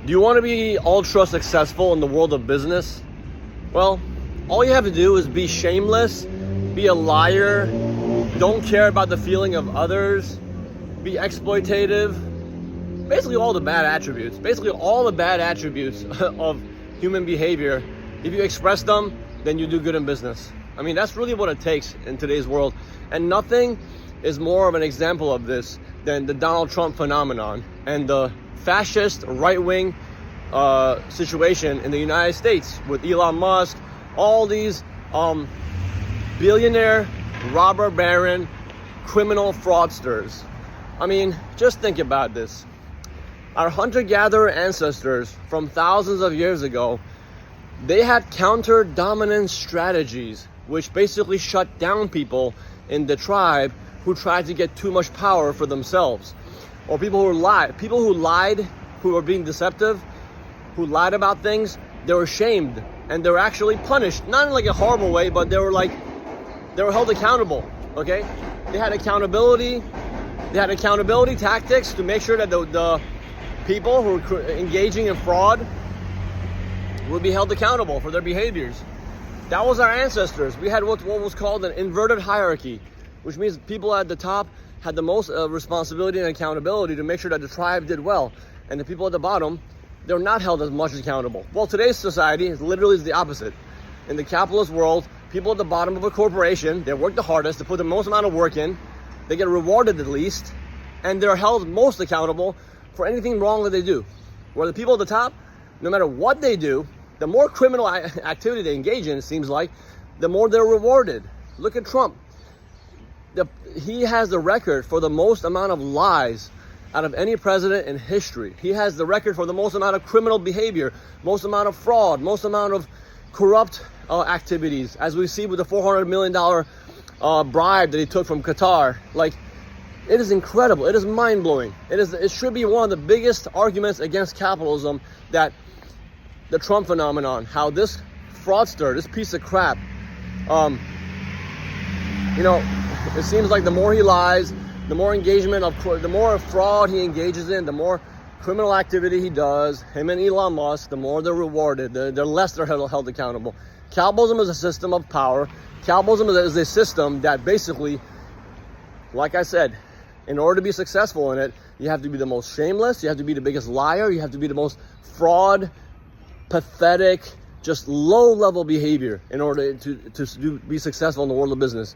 Do you want to be ultra successful in the world of business? Well, all you have to do is be shameless, be a liar, don't care about the feeling of others, be exploitative. Basically all the bad attributes. Basically all the bad attributes of human behavior. If you express them, then you do good in business. I mean, that's really what it takes in today's world. And nothing is more of an example of this than the Donald Trump phenomenon and the fascist right-wing situation in the United States with Elon Musk, all these billionaire, robber baron, criminal fraudsters. I mean, just think about this. Our hunter-gatherer ancestors from thousands of years ago, they had counter-dominant strategies, which basically shut down people in the tribe who tried to get too much power for themselves. Or people who lied, who were being deceptive, who lied about things, they were shamed and they were actually punished. Not in like a horrible way, but they were held accountable, okay? They had accountability tactics to make sure that the people who were engaging in fraud would be held accountable for their behaviors. That was our ancestors. We had what was called an inverted hierarchy, which means people at the top had the most responsibility and accountability to make sure that the tribe did well. And the people at the bottom, they're not held as much accountable. Well, today's society is literally the opposite. In the capitalist world, people at the bottom of a corporation, they work the hardest, they put the most amount of work in, they get rewarded the least, and they're held most accountable for anything wrong that they do. Where the people at the top, no matter what they do, the more criminal activity they engage in, it seems like, the more they're rewarded. Look at Trump. He has the record for the most amount of lies out of any president in history. He has the record for the most amount of criminal behavior, most amount of fraud, most amount of corrupt activities, as we see with the $400 million bribe that he took from Qatar. Like, it is incredible. It is mind-blowing. It should be one of the biggest arguments against capitalism, that the Trump phenomenon, how this fraudster, this piece of crap, it seems like the more he lies, the more the more fraud he engages in, the more criminal activity he does, him and Elon Musk, the more they're rewarded, the less they're held accountable. Capitalism is a system of power. Capitalism is a system that basically, like I said, in order to be successful in it, you have to be the most shameless, you have to be the biggest liar, you have to be the most fraud, pathetic, just low-level behavior in order to be successful in the world of business.